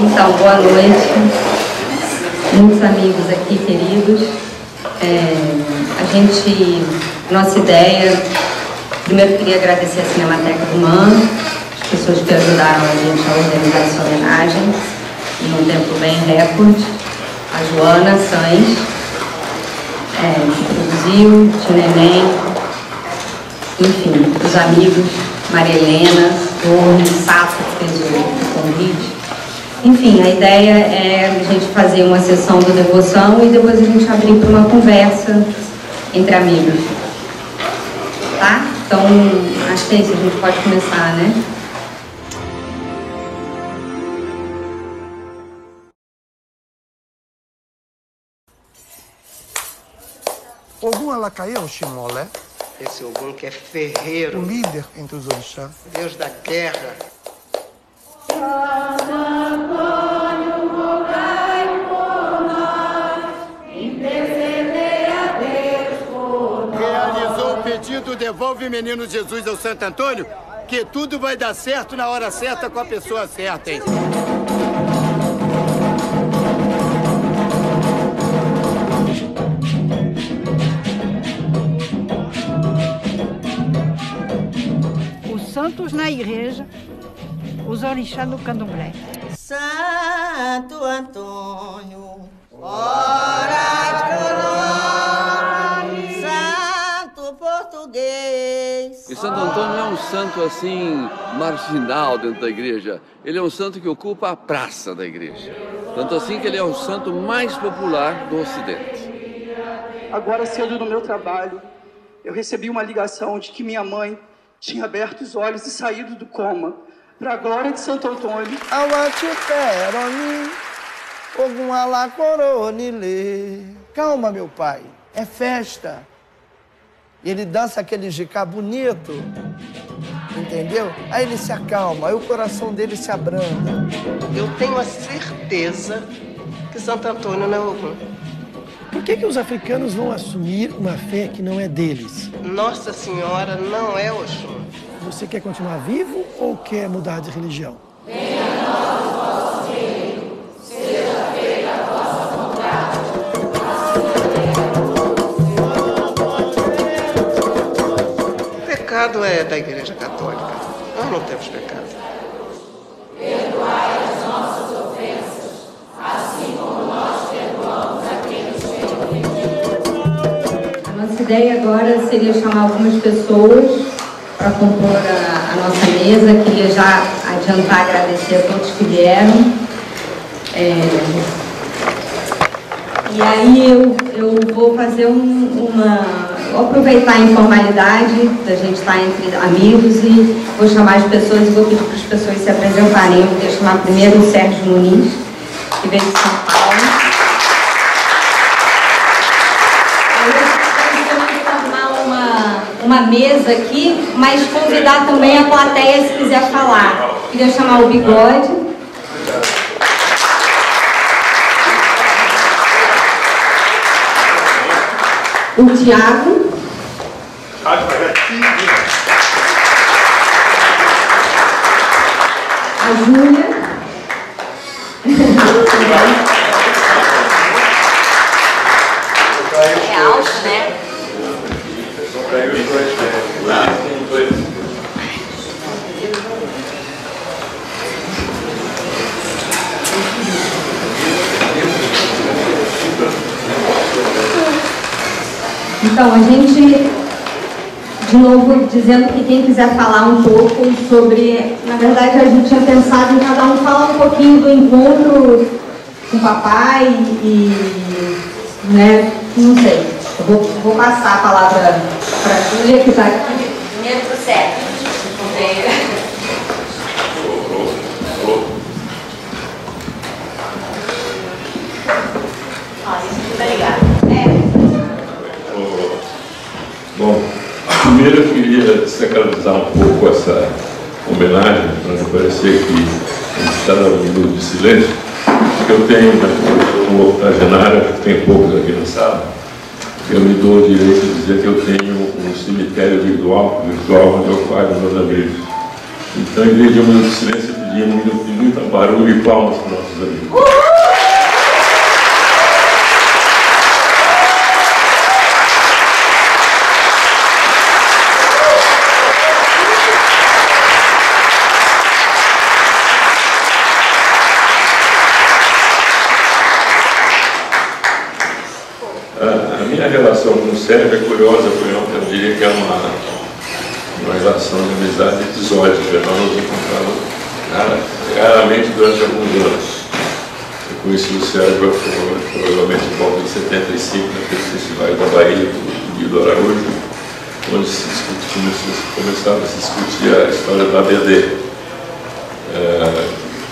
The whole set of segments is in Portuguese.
Então, boa noite. Muitos amigos aqui, queridos. Nossa ideia... Primeiro, queria agradecer a Cinemateca do MAN, as pessoas que ajudaram a gente a organizar essa homenagem, em um tempo bem recorde. A Joana Sainz, que produziu, o Tio Neném, enfim, os amigos, Maria Helena, o Sato, que fez o convite. Enfim, a ideia é a gente fazer uma sessão de devoção e depois a gente abrir para uma conversa entre amigos. Tá? Então, acho que é isso, a gente pode começar, né? Ogum Alacaia é o Ximolé? Esse Ogum que é ferreiro. O líder entre os orixás. Deus da guerra. Realizou o pedido, devolve o menino Jesus ao Santo Antônio, que tudo vai dar certo na hora certa com a pessoa certa, hein? Santos na igreja, os orixás no candomblé. Santo Antônio, ora por nós, Santo Português. E Santo Antônio não é um santo assim marginal dentro da igreja. Ele é um santo que ocupa a praça da igreja. Tanto assim que ele é o santo mais popular do Ocidente. Agora cedo no meu trabalho, eu recebi uma ligação de que minha mãe tinha aberto os olhos e saído do coma, para a glória de Santo Antônio. Calma, meu pai, é festa. E ele dança aquele jicá bonito, entendeu? Aí ele se acalma, aí o coração dele se abranda. Eu tenho a certeza que Santo Antônio não é Ogum. Por que os africanos vão assumir uma fé que não é deles? Nossa Senhora não é Oxum. Você quer continuar vivo ou quer mudar de religião? Venha a nós o vosso reino, seja feita a vossa vontade. O pecado é da Igreja Católica. Nós não temos pecado. Perdoai as nossas ofensas, assim como nós perdoamos a quem nos tem ofendido. A nossa ideia agora seria chamar algumas pessoas para compor a nossa mesa. Queria já adiantar agradecer a todos que vieram. E aí eu vou fazer vou aproveitar a informalidade da gente estar entre amigos e vou chamar as pessoas e vou pedir para as pessoas se apresentarem. Eu vou chamar primeiro o Sérgio Muniz, que veio de São Paulo. Uma mesa aqui, mas convidar também a plateia se quiser falar. Queria chamar o Bigode. O Tiago. A Júlia. É alto, né? Então, a gente, de novo, dizendo que quem quiser falar um pouco sobre... Na verdade, a gente tinha pensado em cada um falar um pouquinho do encontro com o papai e né, não sei. Eu vou passar a palavra para a Júlia, que está aqui. Primeiro pro Sérgio. Ó, isso tá ligado. Bom, primeiro eu queria sacralizar um pouco essa homenagem, para não parecer que a gente está dando um minuto de silêncio. Eu tenho, eu sou um octogenário, tem poucos aqui na sala, eu me dou o direito de dizer que eu tenho um cemitério virtual onde eu guardo meus amigos. Então, em vez de um minuto de silêncio, eu despedir, um minuto de muito barulho e palmas para nossos amigos. A minha relação com o Sérgio é curiosa, eu diria que é uma relação de amizade episódica. Nós nos encontramos raramente durante alguns anos. Eu conheci o Sérgio provavelmente em volta de 75, naqueles festivais da Bahia, do Guido Araújo, onde começava a se discutir a história da ABD.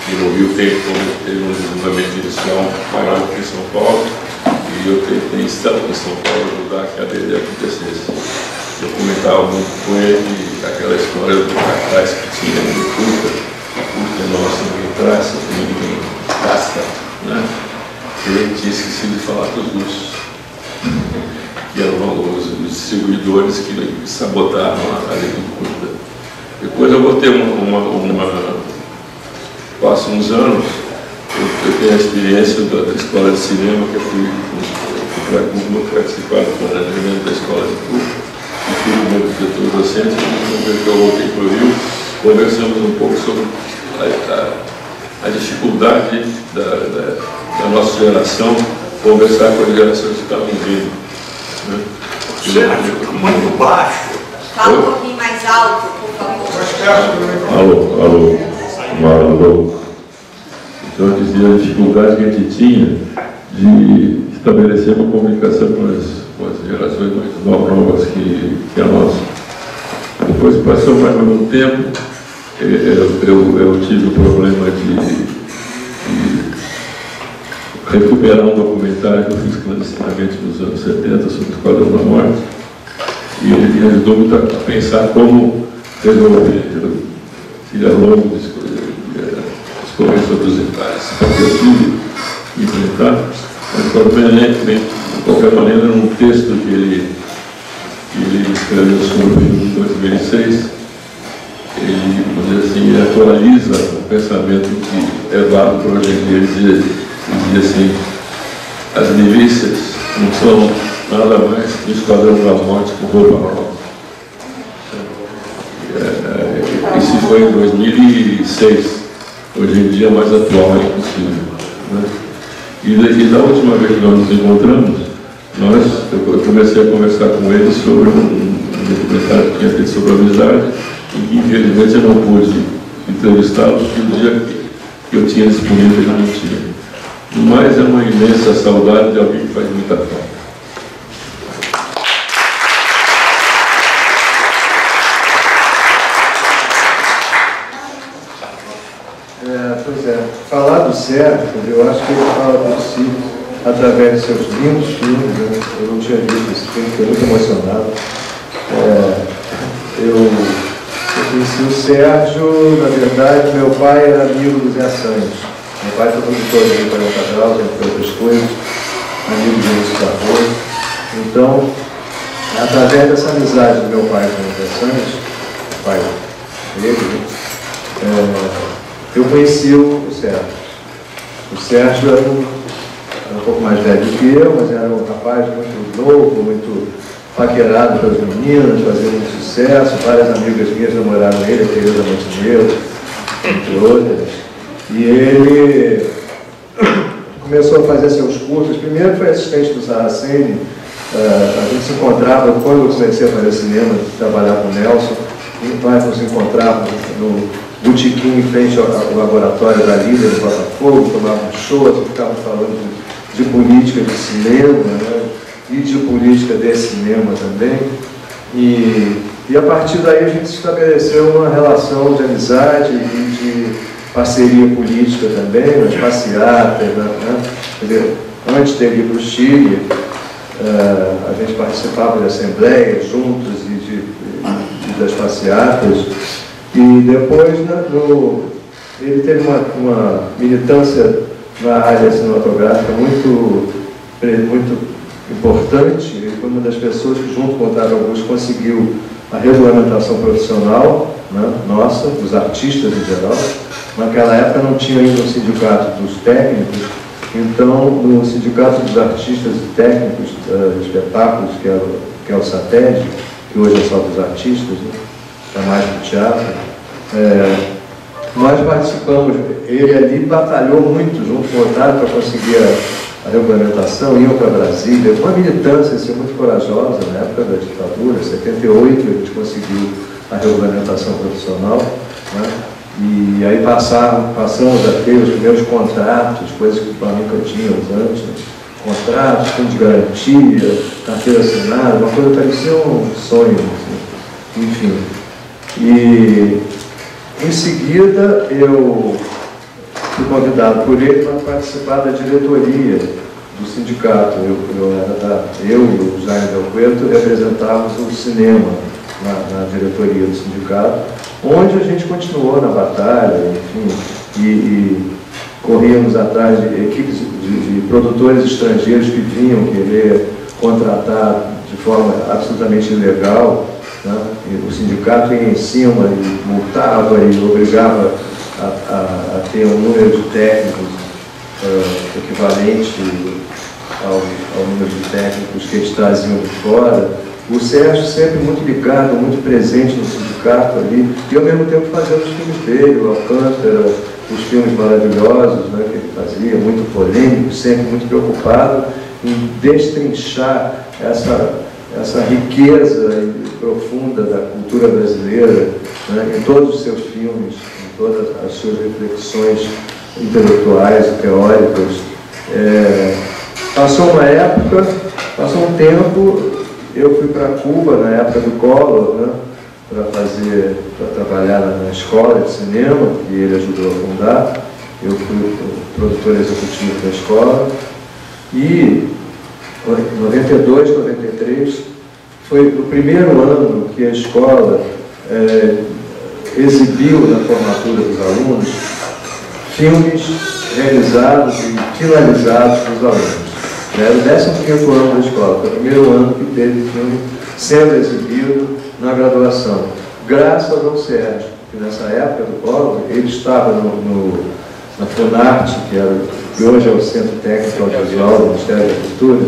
E no Rio teve um desenvolvimento inicial maior do que em São Paulo, e eu tentei estar em São Paulo ajudar que a ABD acontecesse. Eu comentava muito com ele aquela história do cartaz que tinha no Curta, a Curta nossa, ninguém traça, ninguém gasta, né? E ele tinha esquecido de falar dos russos, que eram os distribuidores que sabotavam a lei do Curta. Depois eu vou ter passo uns anos, eu tenho a experiência da escola de cinema, que eu fui participar do planejamento da escola de Cuba, e fui o meu diretor docente, e eu voltei para o Rio, conversamos um pouco sobre a dificuldade da nossa geração conversar com as gerações que estavam vindo. Né? Sérgio, muito baixo. Fala um pouquinho mais alto, por favor. Alô. Então eu dizia a dificuldade que a gente tinha de estabelecer uma comunicação com as gerações mais novas que a nossa. Depois passou mais algum tempo, eu tive o problema de recuperar um documentário que eu fiz clandestinamente nos anos 70 sobre o Esquadrão da Morte, e ele me ajudou muito a pensar como resolver. Seria longo discorrer sobre os detalhes, porque eu tive que enfrentar, mas provavelmente, de qualquer maneira, num texto que ele escreveu sobre o filme de 2006, ele, vamos dizer assim, ele atualiza o pensamento que é válido para hoje em dia. Ele dizia assim: as milícias não são nada mais que o Esquadrão da Morte com roupa nova. Isso foi em 2006, hoje em dia é mais atual, é impossível. Né? E da última vez que nós nos encontramos, eu comecei a conversar com ele sobre um documentário que tinha feito sobre a amizade, e que infelizmente eu não pude entrevistá-lo, porque no dia que eu tinha disponível ele não tinha. Mas é uma imensa saudade de alguém que faz muita falta. Pois é, falar do Sérgio, eu acho que ele fala por si através de seus lindos filmes, né? Eu não tinha visto esse filme, fiquei muito emocionado. Eu conheci o Sérgio, na verdade, meu pai era amigo do Zé Santos. Meu pai foi produtor de 40 graus, entre outras coisas, amigo de Lúcio Barroso. Então, através dessa amizade do meu pai com o Zé Santos, o pai dele, eu conheci o Sérgio. O Sérgio era um pouco mais velho do que eu, mas era um rapaz muito novo, muito paquerado pelas meninas, fazia muito sucesso. Várias amigas minhas namoraram ele, a Tereza Montenegro, entre outras. E ele começou a fazer seus cursos. Primeiro foi assistente do Saraceni. A gente se encontrava, quando eu comecei a fazer cinema, trabalhar com o Nelson, nós nos encontrávamos no botequim em frente ao laboratório da Líder, do Botafogo, tomávamos shows, ficávamos falando de política de cinema, né? E de política de cinema também. E a partir daí a gente estabeleceu uma relação de amizade e de parceria política também, nas passeatas, né? Quer dizer, antes de ir para o Chile, a gente participava de assembleias juntos e das passeatas. E depois, né, ele teve uma militância na área cinematográfica muito importante. Ele foi uma das pessoas que, junto com o Otávio Augusto, conseguiu a regulamentação profissional, né, nossa, dos artistas em geral. Naquela época não tinha ainda o sindicato dos técnicos, então no sindicato dos artistas e técnicos de espetáculos, que é o SATED, que hoje é só dos artistas, né? É mais do teatro, nós participamos, ele ali batalhou muito junto com o Otávio para conseguir a regulamentação, iam para Brasília, uma militância assim, muito corajosa na época da ditadura, em 78 a gente conseguiu a regulamentação profissional, né? E aí passamos a ter os primeiros contratos, coisas que o Flamengo tinha antes, né? Contratos, fundo de garantia, carteira assinada, uma coisa parecia um sonho, assim. Enfim. E em seguida eu fui convidado por ele para participar da diretoria do sindicato. Eu e o Jaime Del Cueto representávamos o cinema na diretoria do sindicato, onde a gente continuou na batalha, enfim, e corríamos atrás de equipes de produtores estrangeiros que vinham querer contratar de forma absolutamente ilegal, né? E o sindicato ia em cima e multava e obrigava a ter um número de técnicos equivalente ao número de técnicos que eles traziam de fora. O Sérgio sempre muito ligado, muito presente no sindicato ali, e ao mesmo tempo fazendo os filmes dele, o Alcântara, os filmes maravilhosos, né, que ele fazia, muito polêmico, sempre muito preocupado em destrinchar essa riqueza profunda da cultura brasileira, né, em todos os seus filmes, em todas as suas reflexões intelectuais e teóricas. Passou uma época, passou um tempo, eu fui para Cuba na época do Collor, né, para trabalhar na escola de cinema, que ele ajudou a fundar. Eu fui o produtor executivo da escola. E em 92, 93, foi o primeiro ano que a escola exibiu na formatura dos alunos filmes realizados e finalizados pelos alunos. Era o 15º ano da escola, foi o primeiro ano que teve filme sendo exibido na graduação, graças ao Sérgio, que nessa época do Collor, ele estava na FUNARTE, que hoje é o Centro Técnico Audiovisual do Ministério da Cultura,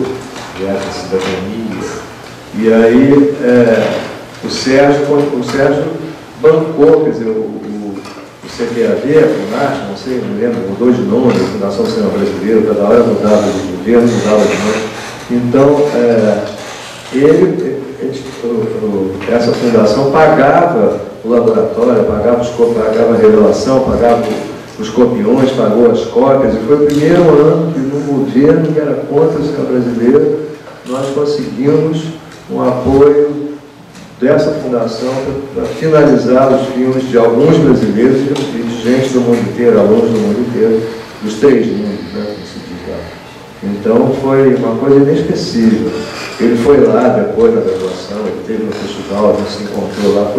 de Arte e Cidadania. E aí o Sérgio bancou, quer dizer, o CPAV, a FUNARTE, não sei, não lembro, mudou de nome, a Fundação Cinema Brasileiro, cada hora mudava de governo, mudava de nome. Então, essa fundação pagava o laboratório, pagava a revelação, pagava os copiões, pagou as cópias, e foi o primeiro ano que no governo que era contra o cinema brasileiro, nós conseguimos um apoio dessa fundação para finalizar os filmes de alguns brasileiros e de gente do mundo inteiro, alunos do mundo inteiro, dos 3 mundos, né, como se diz lá. Então foi uma coisa inesquecível. Ele foi lá depois da graduação, ele teve no festival, a gente se encontrou lá,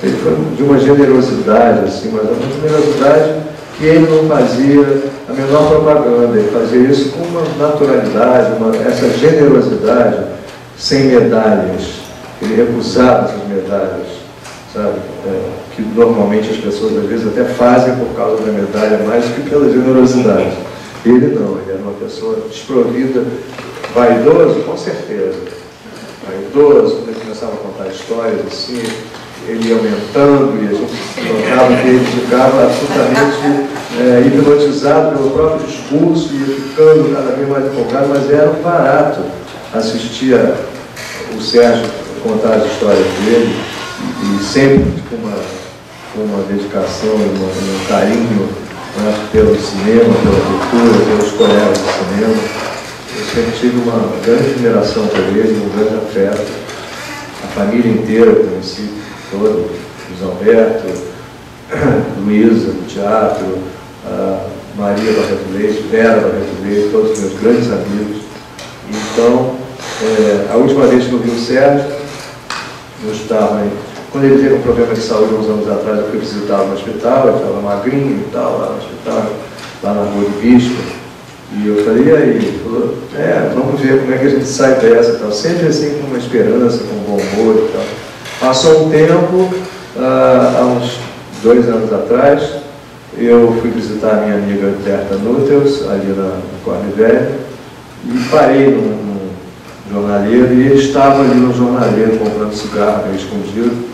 ele foi de uma generosidade, assim, mas uma generosidade que ele não fazia a menor propaganda, ele fazia isso com uma naturalidade, essa generosidade sem medalhas. Ele recusava essas medalhas, sabe? Que normalmente as pessoas às vezes até fazem por causa da medalha mais do que pela generosidade. Ele não, ele era uma pessoa desprovida, vaidoso, com certeza. Vaidoso, quando ele começava a contar histórias assim, ele ia aumentando e a gente notava que ele ficava absolutamente hipnotizado pelo próprio discurso e ia ficando cada vez mais empolgado, mas era um barato assistir o Sérgio contar as histórias dele e sempre com uma dedicação e um carinho, né, pelo cinema, pela cultura, pelos colegas do cinema. Eu sempre tive uma grande admiração por ele, um grande afeto. A família inteira eu conheci, toda, Luiz Alberto, Luísa, do teatro, Maria Barreto Leite, Vera Barreto Leite, todos os meus grandes amigos. Então, a última vez que eu vi o Sérgio, quando ele teve um problema de saúde uns anos atrás, eu fui visitá-lo no hospital, ele estava magrinho e tal, lá no hospital, lá na Rua do Bispo. E eu falei, e aí? Ele falou, vamos ver como é que a gente sai dessa e tal. Sempre assim, com uma esperança, com um bom humor e tal. Passou um tempo, há uns 2 anos atrás, eu fui visitar a minha amiga Berta Nuttels, ali na Corne Velha, e parei num jornaleiro, e ele estava ali no jornaleiro comprando cigarro, meio escondido,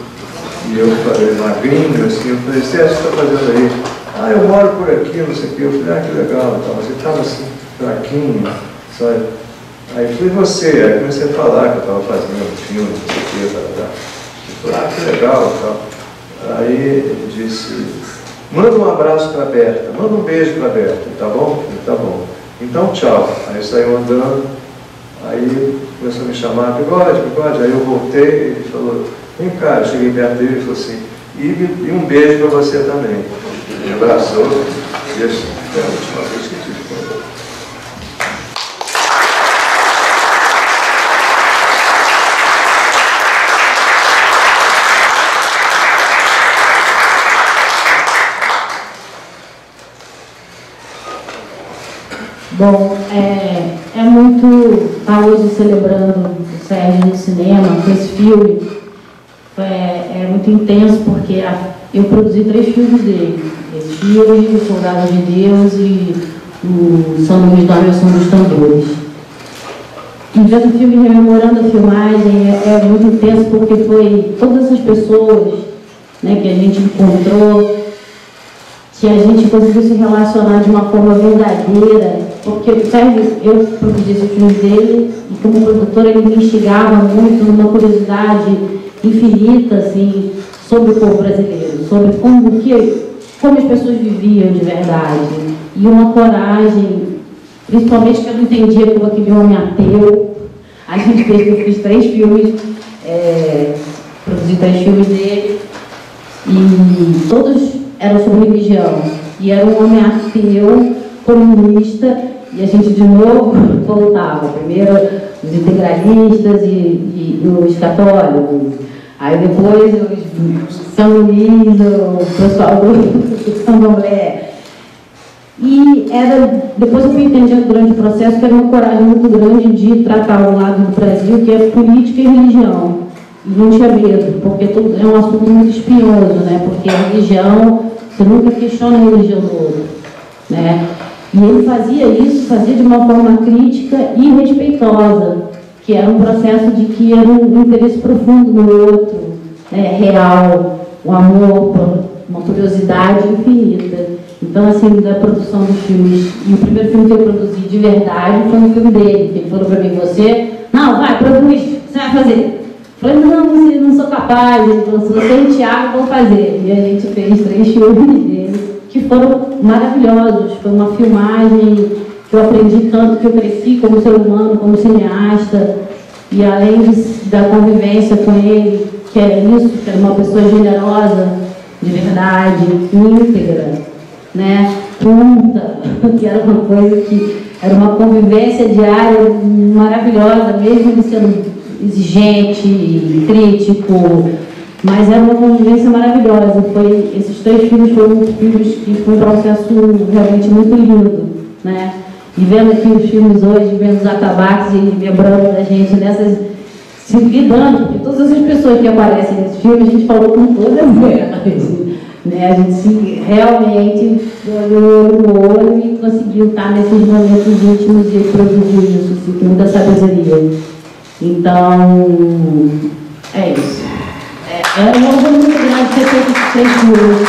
e eu falei, magrinho, assim, eu falei, Sérgio, o que você está fazendo aí? Ah, eu moro por aqui, não sei o quê. Eu falei, ah, que legal, então, mas ele estava assim, fraquinho, sabe? Aí eu falei, você? Aí comecei a falar que eu estava fazendo um filme, não sei o quê, tá. Ele falou, ah, que legal, tal. Aí ele disse, manda um abraço para a Berta, manda um beijo para a Berta, tá bom? Eu falei, tá bom. Então, tchau. Aí saiu andando, aí começou a me chamar, bigode, bigode. Aí eu voltei, ele falou, vem cá, eu cheguei perto dele e falou assim, e um beijo para você também. Me abraçou, e assim, foi a última vez que eu tive com ele. Bom, é muito estar hoje celebrando o Sérgio no cinema, com esse filme. É muito intenso, porque eu produzi 3 filmes dele. Esse filme, O Soldado de Deus e o São Luís do Armação dos Tambores. E vendo o filme, rememorando a filmagem, é muito intenso, porque foi todas essas pessoas, né, que a gente encontrou, que a gente conseguiu se relacionar de uma forma verdadeira, porque o Sérgio, eu produzi esse filme dele, e como produtora ele me instigava muito numa curiosidade infinita, assim, sobre o povo brasileiro, sobre como as pessoas viviam de verdade, e uma coragem, principalmente que eu não entendia como aquele homem ateu. A gente fez, eu fiz 3 filmes, produzi 3 filmes dele, e todos eram sobre religião, e era um homem ateu, comunista, e a gente de novo voltava, primeiro os integralistas e os católicos, aí depois os São Luís, o pessoal do Candomblé. E depois eu fui entendendo durante o processo que era uma coragem muito grande de tratar o lado do Brasil, que é política e religião. E não tinha medo, porque é um assunto muito espinhoso, né? Porque a religião, você nunca questiona a religião do outro, né? E ele fazia isso, fazia de uma forma crítica e respeitosa, que era um processo de que era um interesse profundo no outro, né? Real, um amor, uma curiosidade infinita. Então, assim, da produção dos filmes, e o primeiro filme que eu produzi de verdade foi um filme dele, que ele falou para mim, você, não, vai, produz, você vai fazer. Eu falei, não sou capaz. Ele falou, se você e o Thiago vão fazer. E a gente fez 3 filmes dele, que foram maravilhosos. Foi uma filmagem que eu aprendi tanto, que eu cresci como ser humano, como cineasta. E além da convivência com ele, que era isso, que era uma pessoa generosa, de verdade, íntegra, né? Punta, que era uma coisa que era uma convivência diária maravilhosa, mesmo ele sendo exigente, crítico, mas era uma convivência maravilhosa. Esses 3 filmes foram filmes que foi um processo realmente muito lindo, né? E vendo aqui os filmes hoje, vendo os atabaques e lembrando da gente nessas, se lidando, porque todas essas pessoas que aparecem nesse filme, a gente falou com todas elas, né? A gente realmente olhou no olho e conseguiu estar nesses momentos íntimos e produzir isso, assim, com muita sabedoria. Então, é isso. É uma coisa muito grande ter feito esses 3 filmes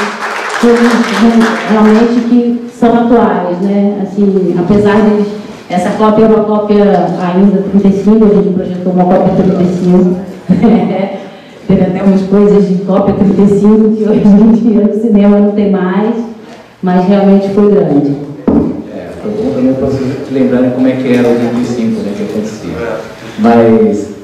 realmente que são atuais, né? Assim, apesar deles, essa cópia é uma cópia ainda 35, a gente projetou uma cópia 35. Teve até umas coisas de cópia 35 que hoje em dia no cinema não tem mais, mas realmente foi grande. Foi bom também para vocês lembrarem como é que era o 35, né, que acontecia. Mas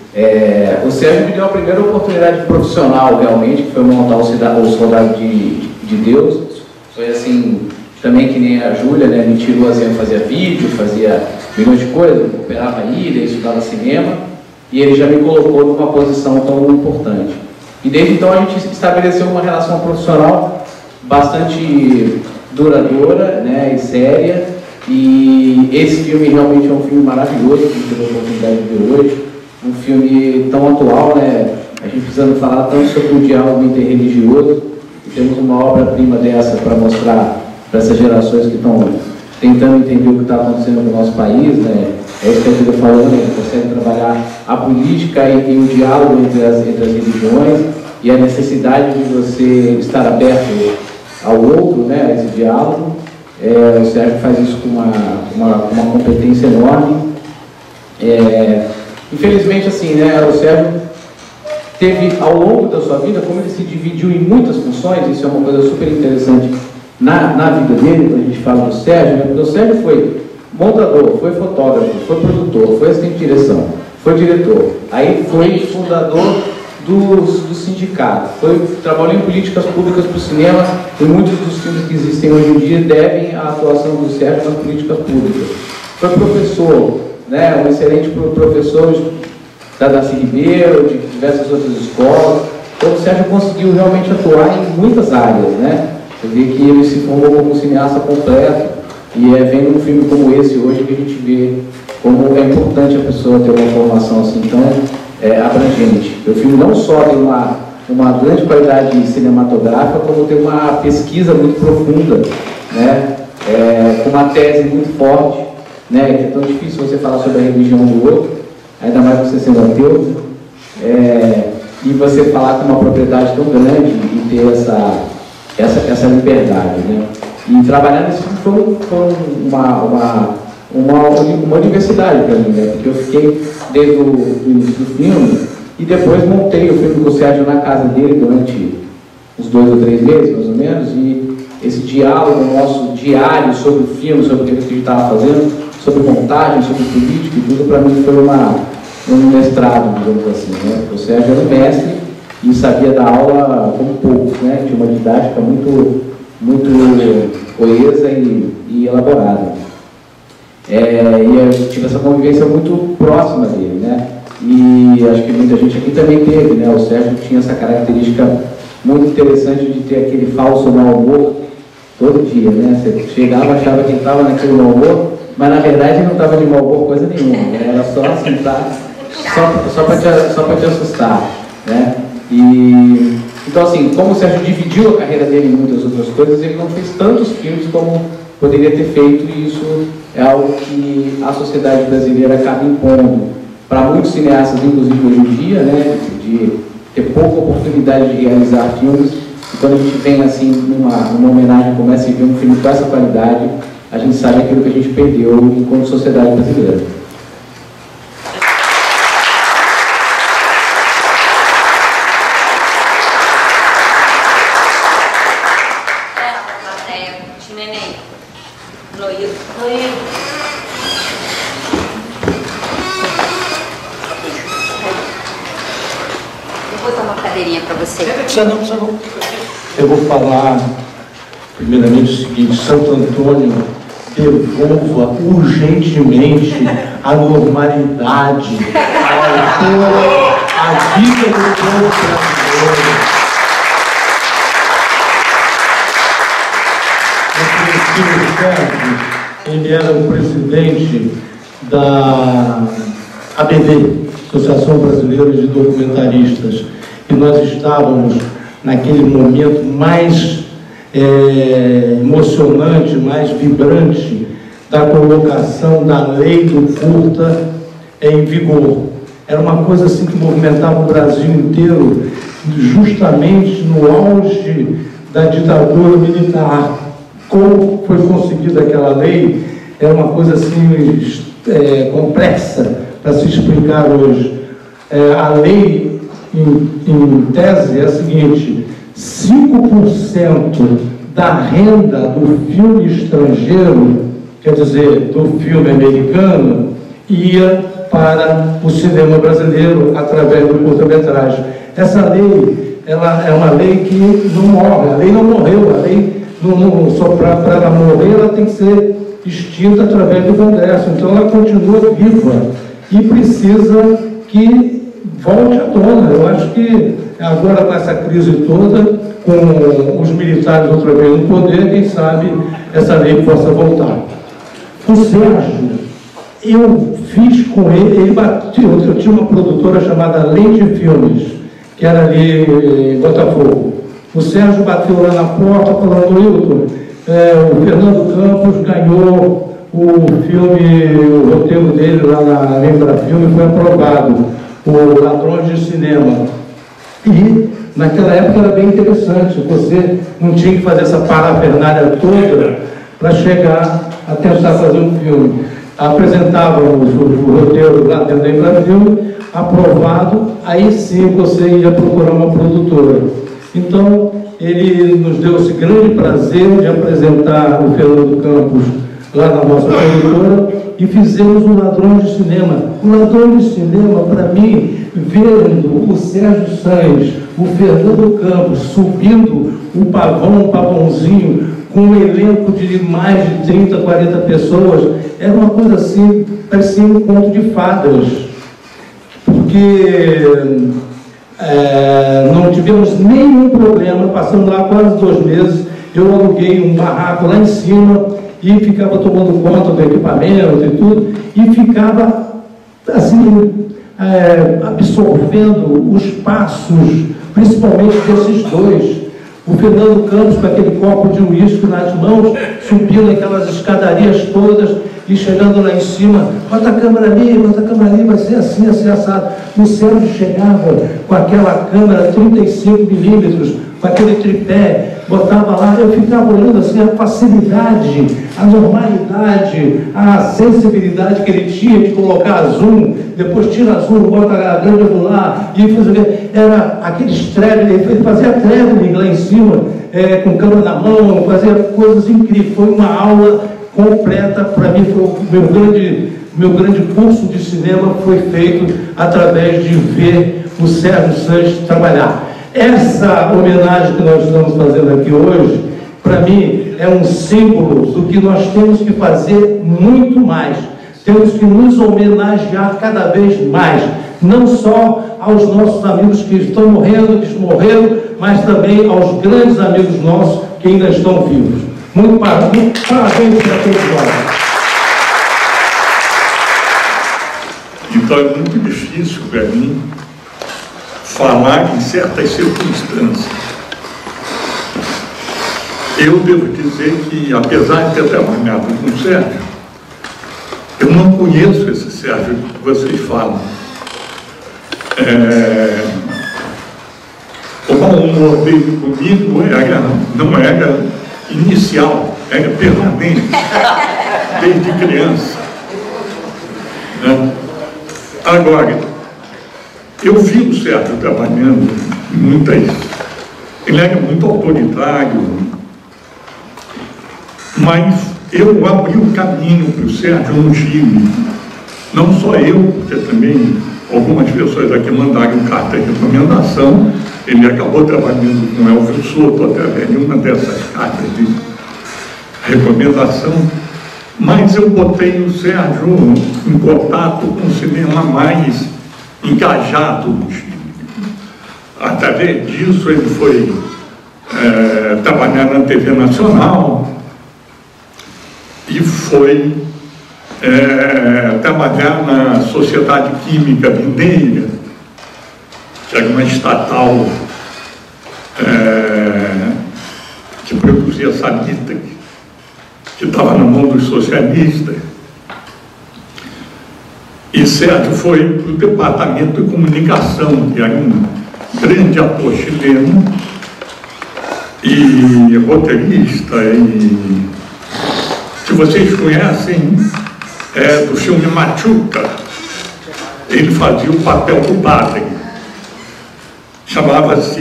o Sérgio me deu a primeira oportunidade profissional, realmente, que foi montar o Soldado de Deus. Foi assim, também que nem a Júlia, né, me tirou assim, fazia vídeo, fazia milhões de coisas, operava ilha, estudava cinema. E ele já me colocou numa posição tão importante. E desde então a gente estabeleceu uma relação profissional bastante duradoura, né, e séria. E esse filme realmente é um filme maravilhoso, que a gente teve a oportunidade de ver hoje. Um filme tão atual, né? A gente precisando falar tanto sobre o diálogo interreligioso. E temos uma obra-prima dessa para mostrar essas gerações que estão tentando entender o que está acontecendo no nosso país, né? É isso que a Cida falou, né? Consegue trabalhar a política e o diálogo entre as religiões e a necessidade de você estar aberto ao outro, né? A esse diálogo. O Sérgio faz isso com uma competência enorme. Infelizmente, assim, né? O Sérgio teve, ao longo da sua vida, como ele se dividiu em muitas funções, isso é uma coisa super interessante na vida dele, quando a gente fala do Sérgio, né? Porque o Sérgio foi montador, foi fotógrafo, foi produtor, foi assistente de direção, foi diretor, aí foi fundador do sindicato, trabalhou em políticas públicas para o cinema, e muitos dos filmes que existem hoje em dia devem à atuação do Sérgio nas políticas públicas. Foi professor, né? Um excelente professor da Darcy Ribeiro, de diversas outras escolas. Então o Sérgio conseguiu realmente atuar em muitas áreas, né? Você vê que ele se formou como cineasta completo, e é vendo um filme como esse hoje que a gente vê como é importante a pessoa ter uma formação assim tão abrangente. O filme não só tem uma grande qualidade cinematográfica, como tem uma pesquisa muito profunda, né? Com uma tese muito forte, né? Que é tão difícil você falar sobre a religião do outro, ainda mais você sendo ateu, e você falar com uma propriedade tão grande e ter essa liberdade, né? E trabalhar nesse filme foi uma universidade para mim, né? Porque eu fiquei desde o início do filme e depois montei o filme com o Sérgio na casa dele durante uns 2 ou 3 meses, mais ou menos, e esse diálogo nosso diário sobre o filme, sobre o que a gente estava fazendo, sobre montagem, sobre política e tudo, para mim foi um mestrado, digamos assim, né? O Sérgio era um mestre e sabia dar aula como poucos, né? Tinha uma didática muito coesa e elaborada. E eu tive essa convivência muito próxima dele, né? E acho que muita gente aqui também teve, né? O Sérgio tinha essa característica muito interessante de ter aquele falso mau humor todo dia, né? Você chegava, achava que estava naquele mau humor, mas na verdade não estava de mau humor coisa nenhuma, né? Era só assim, só para te assustar, né? Então, assim, como o Sérgio dividiu a carreira dele em muitas outras coisas, ele não fez tantos filmes como poderia ter feito, e isso é algo que a sociedade brasileira acaba impondo para muitos cineastas, inclusive hoje em dia, né, de ter pouca oportunidade de realizar filmes. E quando a gente vem, assim, numa homenagem, começa a ver um filme com essa qualidade, a gente sabe aquilo que a gente perdeu enquanto sociedade brasileira. Não. Eu vou falar primeiramente o seguinte: Santo Antônio devolva urgentemente a normalidade à vida do povo brasileiro. O Sérgio, ele era o presidente da ABD, Associação Brasileira de Documentaristas, e nós estávamos naquele momento mais emocionante, mais vibrante da colocação da lei do curta em vigor. Era uma coisa assim que movimentava o Brasil inteiro, justamente no auge da ditadura militar. Como foi conseguida aquela lei é uma coisa assim complexa para se explicar hoje. A lei, em tese, é a seguinte: 5% da renda do filme estrangeiro, quer dizer, do filme americano, ia para o cinema brasileiro através do curta-metragem. Essa lei, ela é uma lei que não morre, a lei não morreu, a lei só para ela morrer, ela tem que ser extinta através do Congresso. Então ela continua viva e precisa que volte à tona. Eu acho que agora, com essa crise toda, com os militares outra vez no poder, quem sabe essa lei possa voltar. O Sérgio, eu fiz com ele bateu. Eu tinha uma produtora chamada Lente Filmes, que era ali em Botafogo. O Sérgio bateu lá na porta falando: Hilton, o Fernando Campos ganhou o filme, o roteiro dele lá na Lembra Filme foi aprovado, o Ladrões de Cinema. E naquela época era bem interessante, você não tinha que fazer essa parafernália toda para chegar a tentar fazer um filme. Apresentávamos o roteiro lá dentro da Lembra Filme, aprovado, aí sim você ia procurar uma produtora. Então, ele nos deu esse grande prazer de apresentar o Fernando Campos lá na nossa produtora e fizemos o Ladrões de Cinema. O Ladrões de Cinema, para mim, vendo o Sérgio Sainz, o Fernando Campos subindo o pavãozinho com um elenco de mais de 30, 40 pessoas, era uma coisa assim, parecia um conto de fadas. Porque não tivemos nenhum problema, passando lá quase 2 meses, eu aluguei um barraco lá em cima e ficava tomando conta do equipamento e tudo, e ficava assim, absorvendo os passos, principalmente desses dois. O Fernando Campos, com aquele copo de uísque nas mãos, subindo aquelas escadarias todas e chegando lá em cima, bota a câmera ali, vai ser assim, assim, assado. O Sérgio chegava com aquela câmera 35mm, com aquele tripé, botava lá, eu ficava olhando assim a facilidade, a normalidade, a sensibilidade que ele tinha de colocar zoom, depois tira zoom, bota a grande angular, e era aqueles traveling, ele fazia traveling lá em cima, com câmera na mão, fazia coisas incríveis. Foi uma aula completa, para mim foi o meu grande curso de cinema foi feito através de ver o Sérgio Sainz trabalhar. Essa homenagem que nós estamos fazendo aqui hoje, para mim, é um símbolo do que nós temos que fazer muito mais. Temos que nos homenagear cada vez mais, não só aos nossos amigos que estão morrendo, que morreram, mas também aos grandes amigos nossos que ainda estão vivos. Muito parabéns para todos nós. Então é muito difícil para mim falar em certas circunstâncias. Eu devo dizer que, apesar de ter trabalhado com o Sérgio, eu não conheço esse Sérgio que vocês falam. O humor dele comigo não era inicial, era permanente, desde criança. Agora, eu vi o Sérgio trabalhando em muitas... Ele era muito autoritário, mas eu abri o caminho para o Sérgio no Chile. Não só eu, porque também algumas pessoas aqui mandaram carta de recomendação. Ele acabou trabalhando com Elvio Soto através de uma dessas cartas de recomendação. Mas eu botei o Sérgio em contato com o cinema mais engajado no Chile. Através disso ele foi trabalhar na TV Nacional e foi trabalhar na Sociedade Química Mineira, que era uma estatal que produzia salitre, que estava na mão dos socialistas. E Sérgio foi para o Departamento de Comunicação, que era um grande ator chileno e roteirista, e que vocês conhecem, do filme Machuca. Ele fazia o papel do padre. Chamava-se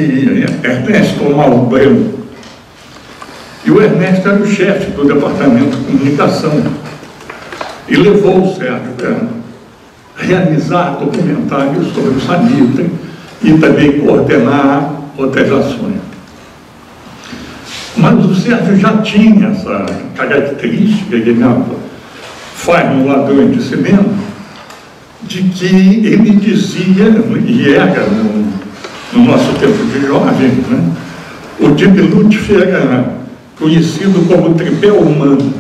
Ernesto Malbrão. E o Ernesto era o chefe do Departamento de Comunicação e levou o Sérgio para realizar documentários sobre o salitre e também coordenar outras ações. Mas o Sérgio já tinha essa característica que ele faz no Ladrões de Cinema, de que ele dizia, e era no nosso tempo de jovem, né? O Diminutif era conhecido como tripé humano,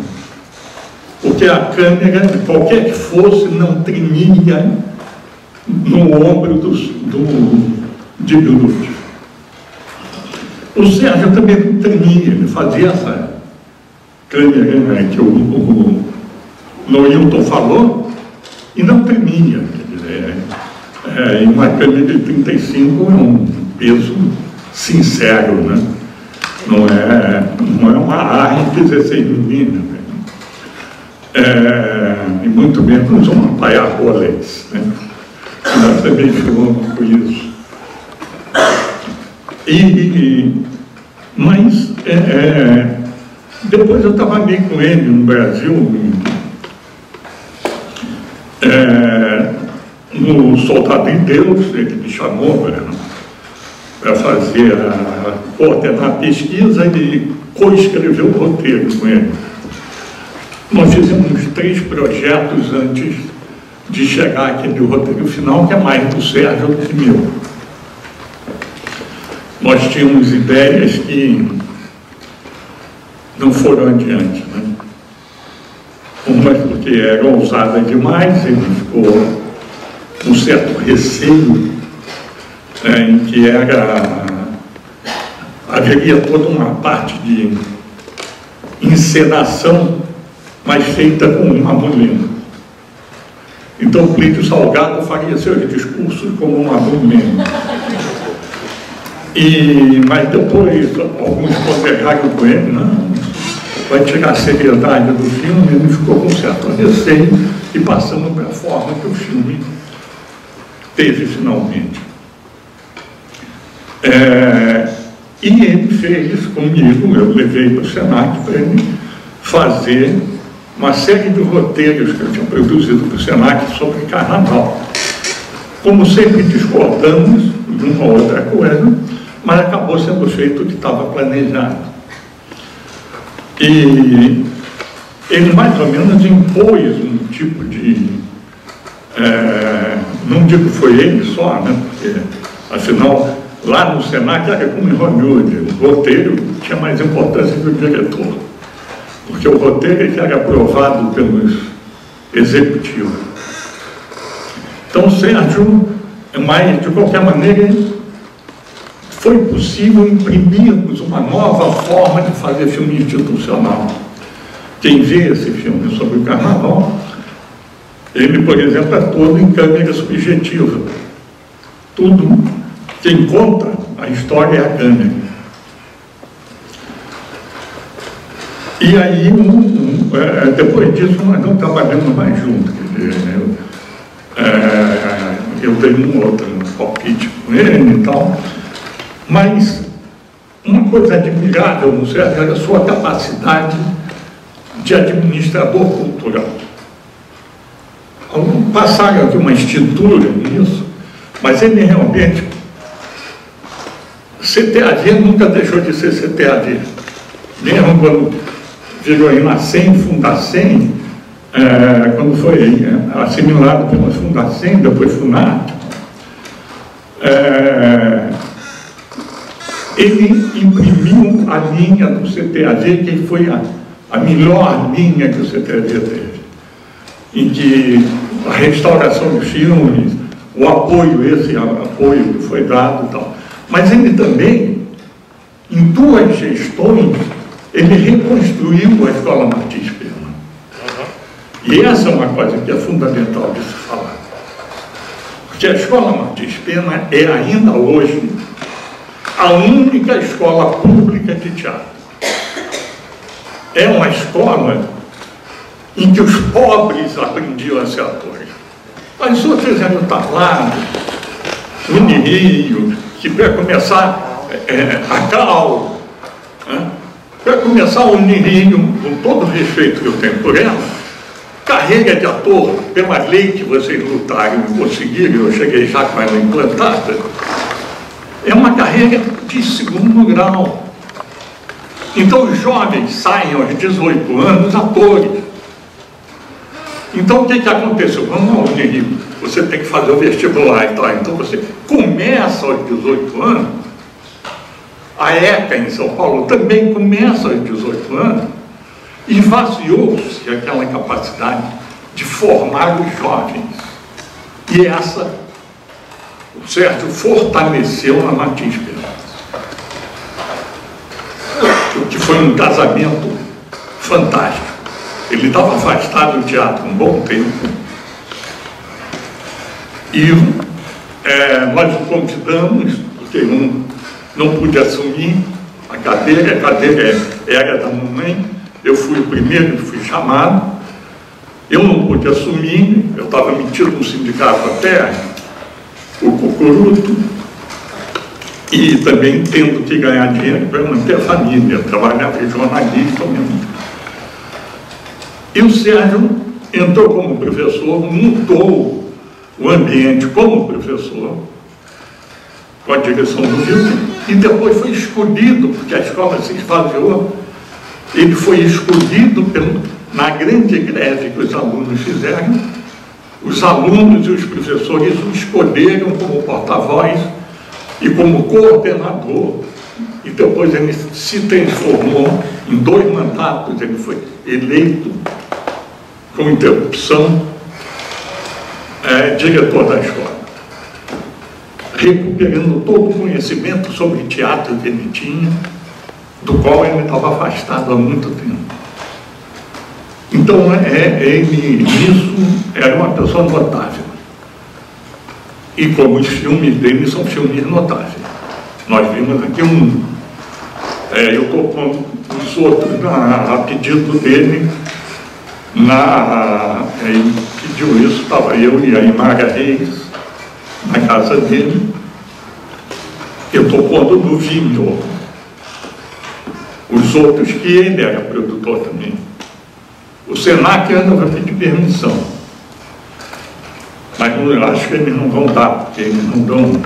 porque a câmera, qualquer que fosse, não tremia no ombro do Diminutif. O Sérgio também não tremia, ele fazia que o Noilton falou, e não tremia. Quer dizer, e uma câmera de 35 é um peso sincero, né? Não é uma AR 16mm, e muito menos uma Paia Rolex, né? Nós também filmamos com isso. Mas depois eu trabalhei com ele no Brasil, no Soldado em Deus. Ele me chamou para fazer coordenar a pesquisa e coescrever o roteiro com ele. Nós fizemos 3 projetos antes de chegar àquele roteiro final, que é mais do Sérgio do que meu. Nós tínhamos ideias que não foram adiante, né? Umas porque eram ousadas demais, ele ficou um certo receio, em que haveria toda uma parte de encenação, mas feita com uma mulher. Então Plínio Salgado faria seus discursos como uma mulher. Mas depois alguns conversaram com ele, não, vai tirar a seriedade do filme. Ele ficou com certo receio e passamos para a forma que o filme teve finalmente. E ele fez isso comigo. Eu levei para o Senac para ele fazer uma série de roteiros que eu tinha produzido para o Senac sobre carnaval. Como sempre discordamos de uma outra coisa, mas acabou sendo feito o que estava planejado. E ele mais ou menos impôs um tipo de... não digo que foi ele só, né? Porque, afinal, lá no Senac era como em Hollywood, o roteiro tinha mais importância que o diretor, porque o roteiro é que era aprovado pelos executivos. Então, Sérgio, mas de qualquer maneira, foi possível imprimirmos uma nova forma de fazer filme institucional. Quem vê esse filme sobre o carnaval, ele, por exemplo, é todo em câmera subjetiva. Tudo, quem conta a história é a câmera. E aí, depois disso, nós não trabalhamos mais juntos. Quer dizer, eu dei um outro palpite com ele e tal. Mas uma coisa admirável no Sérgio era a sua capacidade de administrador cultural. Passaram aqui uma institura nisso, mas ele realmente... CTAD nunca deixou de ser CTAD. Mesmo quando virou Inacem, Fundacem, quando foi assimilado pela Fundacem, depois Funat, ele imprimiu a linha do CTAD, que foi a melhor linha que o CTAD teve, em que a restauração de filmes, o apoio, esse apoio que foi dado e tal. Mas ele também, em 2 gestões, ele reconstruiu a Escola Martins Pena. E essa é uma coisa que é fundamental de se falar. Porque a Escola Martins Pena é ainda hoje a única escola pública de teatro. É uma escola em que os pobres aprendiam a ser atores. As outras eram Tablado, Unirio, que para começar a Cal, para começar o Unirio, com todo o respeito que eu tenho por ela, carreira de ator, pela lei que vocês lutaram e conseguiram, eu cheguei já com ela implantada, é uma carreira de 2º grau. Então os jovens saem aos 18 anos atores. Então o que aconteceu? Vamos, Unirio, você tem que fazer o vestibular e tal. Então você começa aos 18 anos, a ECA em São Paulo também começa aos 18 anos, e vaziou-se aquela capacidade de formar os jovens. E essa, o Sérgio fortaleceu na Martins Pena, o que foi um casamento fantástico. Ele estava afastado do teatro um bom tempo e nós o convidamos, porque não pude assumir a cadeira era da mamãe, eu fui o primeiro que fui chamado, eu não pude assumir, eu estava metido no sindicato até o cocoruto, e também tendo que ganhar dinheiro para manter a família, trabalhava em jornalista mesmo. E o Sérgio entrou como professor, mudou o ambiente como professor, com a direção do filme, e depois foi escolhido, porque a escola se esvaziou, ele foi escolhido na grande greve que os alunos fizeram, os alunos e os professores o escolheram como porta-voz e como coordenador, e depois ele se transformou em 2 mandatos, ele foi eleito com interrupção diretor da escola, recuperando todo o conhecimento sobre teatro que ele tinha, do qual ele estava afastado há muito tempo. Então, ele, nisso, era uma pessoa notável. E como os filmes dele são filmes notáveis. Nós vimos aqui um. Eu estou com os outros a pedido dele. Ele pediu isso, estava eu e a Imara Reis na casa dele. Eu estou pondo no Vimeo os outros que ele era produtor também. O Senac ainda vai pedir permissão, mas eu acho que eles não vão dar, porque eles não dão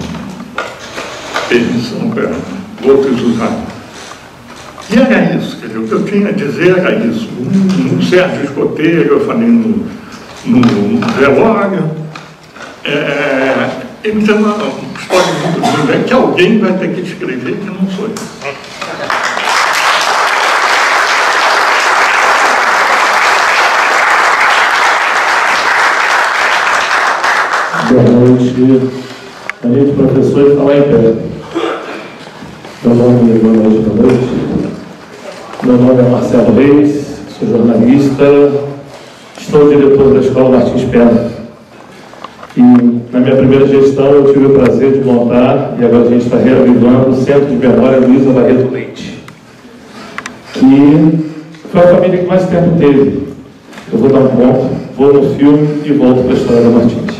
permissão para outros usarem. E era isso, quer dizer, o que eu tinha a dizer era isso. O Sérgio Escoteiro, eu falei no velório, ele tem uma história muito linda, que alguém vai ter que escrever, que não sou eu. Boa noite. A gente, professor, falar em pé. Meu nome é Marcelo Reis, sou jornalista, estou diretor da Escola Martins Pena. E na minha primeira gestão eu tive o prazer de montar, e agora a gente está reavivando, o Centro de Memória Luísa Barreto Leite, que foi a família que mais tempo teve. Eu vou dar um ponto, vou no filme e volto para a história da Martins.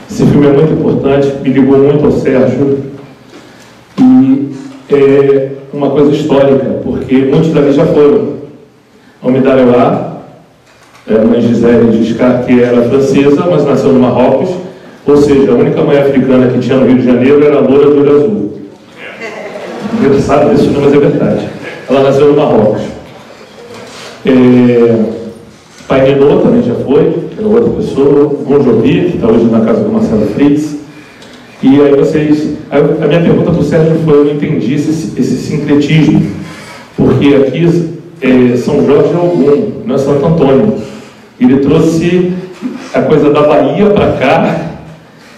Esse filme é muito importante, me ligou muito ao Sérgio, e é uma coisa histórica, porque muitos dali já foram. Almida Leoá, mãe Gisele Giscard, que era francesa, mas nasceu no Marrocos, ou seja, a única mãe africana que tinha no Rio de Janeiro era a loura do olho azul. Ninguém sabe disso, mas é verdade. Ela nasceu no Marrocos. Pai Nenô também já foi, era outra pessoa. Bon Jovi, que está hoje na casa do Marcelo Fritz. E aí a minha pergunta para o Sérgio foi, eu não entendi esse sincretismo, porque aqui São Jorge é Ogum, não é Santo Antônio. Ele trouxe a coisa da Bahia para cá,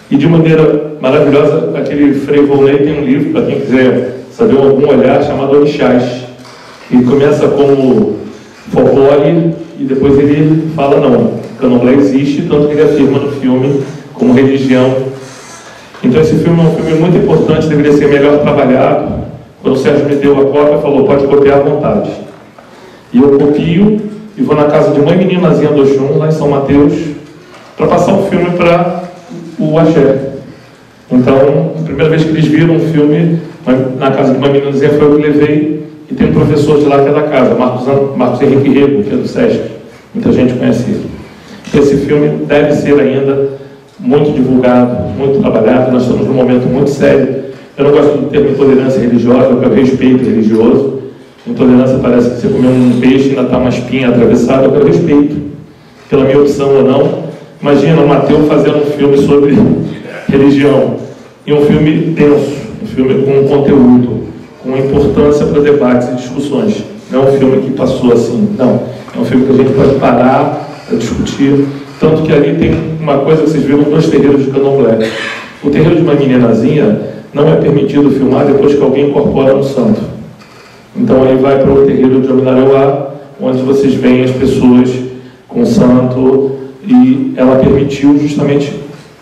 e de maneira maravilhosa, aquele Frei Volney tem um livro, para quem quiser saber algum olhar, chamado Orixás. Ele começa como folclore, e depois ele fala, não, o candomblé existe, tanto que ele afirma no filme como religião. Então esse filme é um filme muito importante, deveria ser melhor trabalhado. Quando o Sérgio me deu a cópia, falou, pode copiar à vontade. E eu copio e vou na casa de uma meninazinha do Oxum, lá em São Mateus, para passar o filme para o Axé. Então, a primeira vez que eles viram um filme na casa de uma meninazinha foi eu que levei. E tem um professor de lá que é da casa, Marcos Henrique Rego, que é do SESC. Muita gente conhece ele. Esse filme deve ser ainda muito divulgado, muito trabalhado. Nós estamos num momento muito sério. Eu não gosto do termo intolerância religiosa, eu quero respeito religioso. Intolerância parece que você comeu um peixe e ainda está uma espinha atravessada. Eu quero respeito, pela minha opção ou não. Imagina o Mateus fazendo um filme sobre religião. E um filme denso, um filme com conteúdo, com importância para debates e discussões. Não é um filme que passou assim, não. É um filme que a gente pode parar para discutir. Tanto que ali tem uma coisa que vocês viram, 2 terreiros de candomblé. O terreiro de uma meninazinha não é permitido filmar depois que alguém incorpora no santo. Então aí vai para o terreiro de Ominareuá, onde vocês veem as pessoas com o santo, e ela permitiu justamente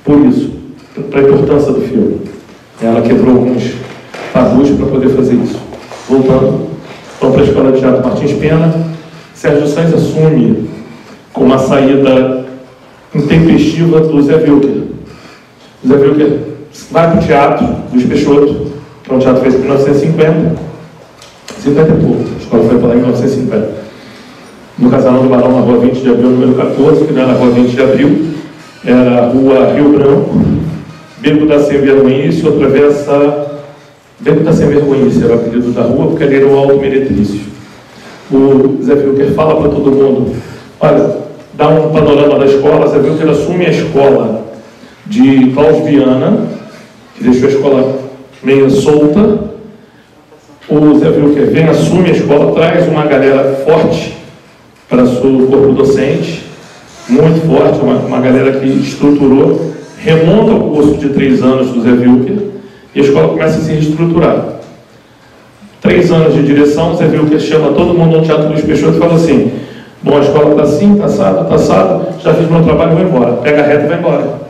por isso, para a importância do filme. Ela quebrou alguns tabus para poder fazer isso. Voltando, vamos para a Escola de Teatro Martins Pena. Sérgio Sainz assume com uma saída intempestiva do Zé Wilker. O Zé Wilker vai para o teatro Luiz Peixoto, que é um teatro feito em 1950, 50 e pouco, a escola foi para lá em 1950, no Casarão do Barão, na rua 20 de abril, número 14, que não era a rua 20 de abril, era a rua Rio Branco, Beco da Sem Vergonhice, outra travessa, Beco da Sem Vergonhice era o apelido da rua, porque ali era o Alto Meretrício. O Zé Wilker fala para todo mundo, olha, dá um panorama da escola. Zé Wilker assume a escola de Klaus Viana, que deixou a escola meio solta. O Zé Wilker vem, assume a escola, traz uma galera forte para o corpo docente, muito forte, uma galera que estruturou, remonta o curso de 3 anos do Zé Wilker, e a escola começa a se reestruturar. 3 anos de direção, o Zé Wilker chama todo mundo no Teatro Luiz Peixoto e fala assim, bom, a escola está assim, está assado, já fiz meu trabalho, vou embora. Pega a reta e vai embora.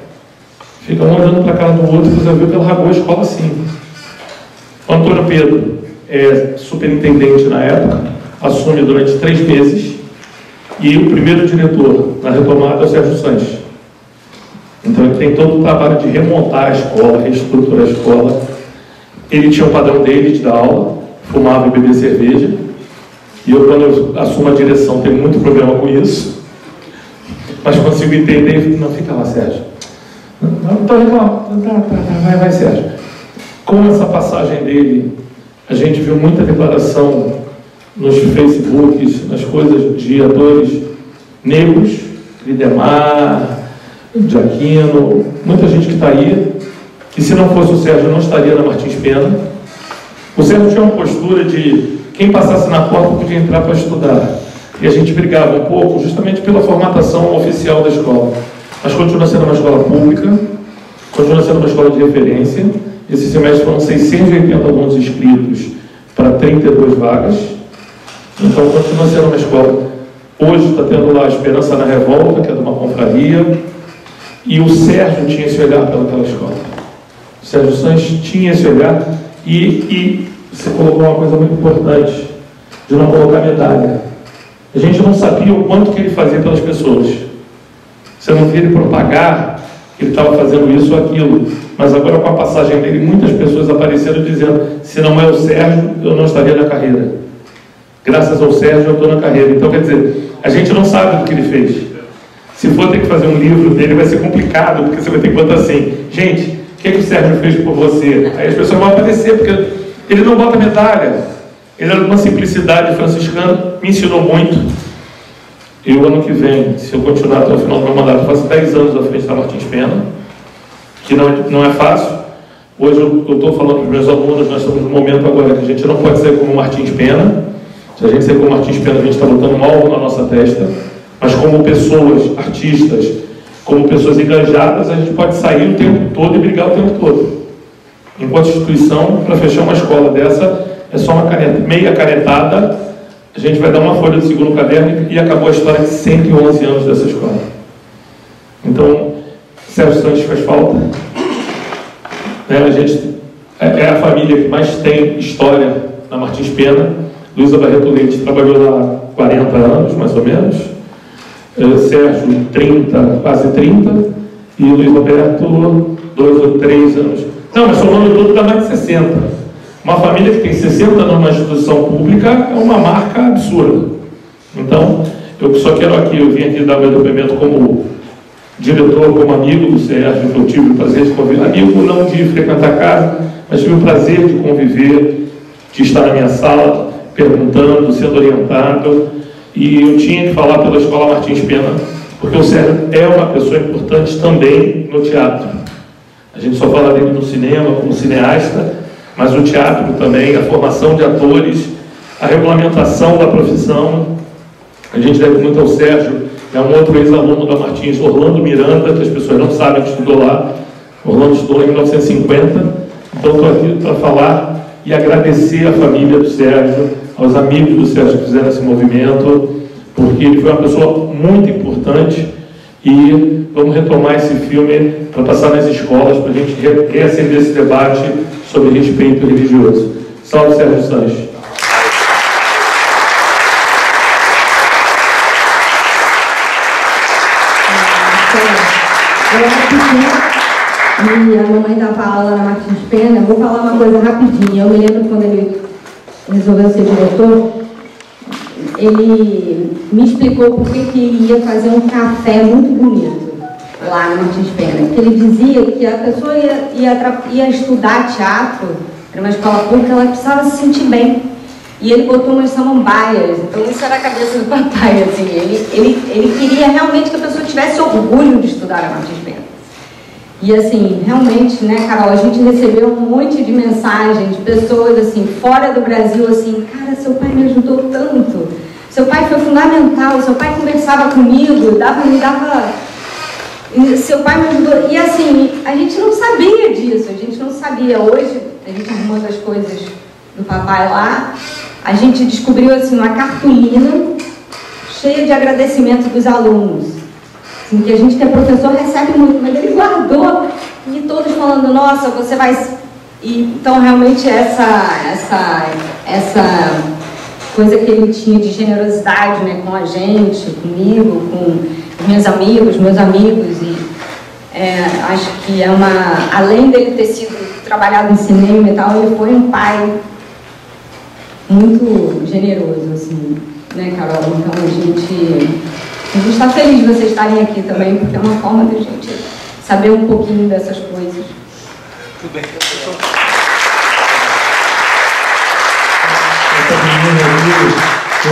Fica um olhando para a cara do outro, e o Zé Wilker largou a escola assim. O Antônio Pedro é superintendente na época, assume durante 3 meses, e o primeiro diretor na retomada é o Sérgio Sanches. Então ele tem todo o trabalho de remontar a escola, reestruturar a escola. Ele tinha o padrão dele de dar aula, fumava e bebia cerveja, e eu, quando eu assumo a direção, tenho muito problema com isso, mas consigo entender. Não, fica lá, Sérgio. Não, vai, Sérgio. Com essa passagem dele, a gente viu muita declaração nos Facebooks, nas coisas de atores negros, Lidemar, Giaquino, muita gente que está aí, que se não fosse o Sérgio não estaria na Martins Pena. O Sérgio tinha uma postura de quem passasse na porta podia entrar para estudar, e a gente brigava um pouco justamente pela formatação oficial da escola, mas continua sendo uma escola pública, continua sendo uma escola de referência. Esse semestre foram 680 alunos inscritos para 32 vagas, então continua sendo uma escola. Hoje está tendo lá a Esperança na Revolta, que é de uma confraria, e o Sérgio tinha esse olhar pelaquela escola. O Sérgio Sanches tinha esse olhar, e você colocou uma coisa muito importante, de não colocar medalha. A gente não sabia o quanto que ele fazia pelas pessoas. Você não via ele propagar que ele estava fazendo isso ou aquilo, mas agora com a passagem dele, muitas pessoas apareceram dizendo, se não é o Sérgio, eu não estaria na carreira. Graças ao Sérgio, eu estou na carreira. Então, quer dizer, a gente não sabe do que ele fez. Se for ter que fazer um livro dele, vai ser complicado, porque você vai ter que botar assim, gente, o que o Sérgio fez por você? Aí as pessoas vão aparecer, porque ele não bota medalha. Ele era de uma simplicidade franciscana, me ensinou muito. Eu, ano que vem, se eu continuar até o final do meu mandato, eu faço 10 anos à frente da Martins Pena, que não é fácil. Hoje eu estou falando para os meus alunos, nós estamos num momento agora que a gente não pode ser como Martins Pena. Se a gente ser como Martins Pena, a gente está botando um alvo na nossa testa, mas como pessoas, artistas, como pessoas engajadas, a gente pode sair o tempo todo e brigar o tempo todo. Enquanto instituição, para fechar uma escola dessa, é só uma meia canetada, a gente vai dar uma folha do segundo caderno e acabou a história de 111 anos dessa escola. Então, Sérgio Sanches faz falta. A gente é a família que mais tem história na Martins Pena. Luísa Barreto Leite trabalhou lá há 40 anos, mais ou menos. Sérgio, 30, quase 30. E Luiz Roberto, 2 ou 3 anos. Não, mas somando tudo dá mais de 60. Uma família que tem 60 anos numa instituição pública é uma marca absurda. Então, eu só quero aqui, eu vim aqui dar meu depoimento como diretor, como amigo do Sérgio, que eu tive o prazer de conviver, amigo não de frequentar a casa, mas tive o prazer de conviver, de estar na minha sala, perguntando, sendo orientado, e eu tinha que falar pela Escola Martins Pena, porque o Sérgio é uma pessoa importante também no teatro. A gente só fala dele no cinema, como cineasta, mas o teatro também, a formação de atores, a regulamentação da profissão. A gente deve muito ao Sérgio, é um outro ex-aluno da Martins, Orlando Miranda, que as pessoas não sabem que estudou lá. Orlando estudou em 1950, então estou aqui para falar e agradecer a família do Sérgio, aos amigos do Sérgio que fizeram esse movimento, porque ele foi uma pessoa muito importante, e vamos retomar esse filme para passar nas escolas, para a gente reacender esse debate sobre respeito religioso. Salve Sérgio Sanches. E a mamãe dava aula na Martins Pena. Eu vou falar uma coisa rapidinho. Eu me lembro quando ele resolveu ser diretor, ele me explicou por que ele ia fazer um café muito bonito lá na Martins Pena. Que ele dizia que a pessoa ia estudar teatro, era uma escola pública, ela precisava se sentir bem. E ele botou umas samambaias, então isso era a cabeça do papai, assim. Ele queria realmente que a pessoa tivesse orgulho de estudar na Martins Pena. E assim, realmente, né, Carol, a gente recebeu um monte de mensagens de pessoas, assim, fora do Brasil, assim, cara, seu pai me ajudou tanto, seu pai foi fundamental, seu pai conversava comigo, me dava, seu pai me ajudou, e assim, a gente não sabia disso, a gente não sabia. Hoje, a gente arrumando as coisas do papai lá, a gente descobriu, assim, uma cartolina cheia de agradecimento dos alunos. Assim, que a gente, que é professor, recebe muito, mas ele guardou, e todos falando, nossa, você vai... E, então, realmente, essa coisa que ele tinha de generosidade, né, com a gente, comigo, com meus amigos, e acho que é além dele ter sido trabalhado em cinema e tal, ele foi um pai muito generoso, assim, né, Carol? Então, a gente está feliz de vocês estarem aqui também, porque é uma forma de a gente saber um pouquinho dessas coisas. Tudo bem. Eu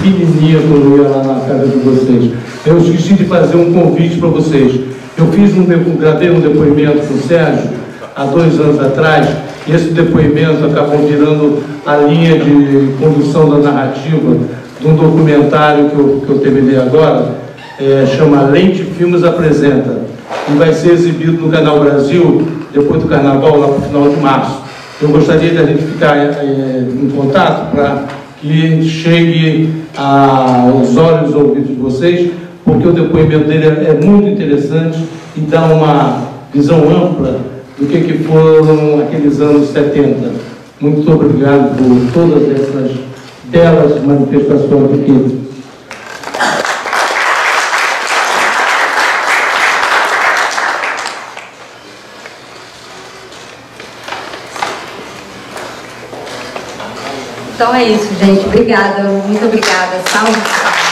pequenininha quando eu ia lá na casa de vocês. Eu esqueci de fazer um convite para vocês. Eu gravei um depoimento com o Sérgio há 2 anos atrás, e esse depoimento acabou virando a linha de condução da narrativa de um documentário que eu terminei agora, chama Lente Filmes Apresenta, e vai ser exibido no Canal Brasil depois do Carnaval, lá para o final de março. Eu gostaria de a gente ficar em contato para que chegue aos olhos e ouvidos de vocês, porque o depoimento dele é muito interessante e dá uma visão ampla do que foram aqueles anos 70. Muito obrigado por todas essas belas manifestações aqui. Então é isso, gente. Obrigada, muito obrigada. Salve.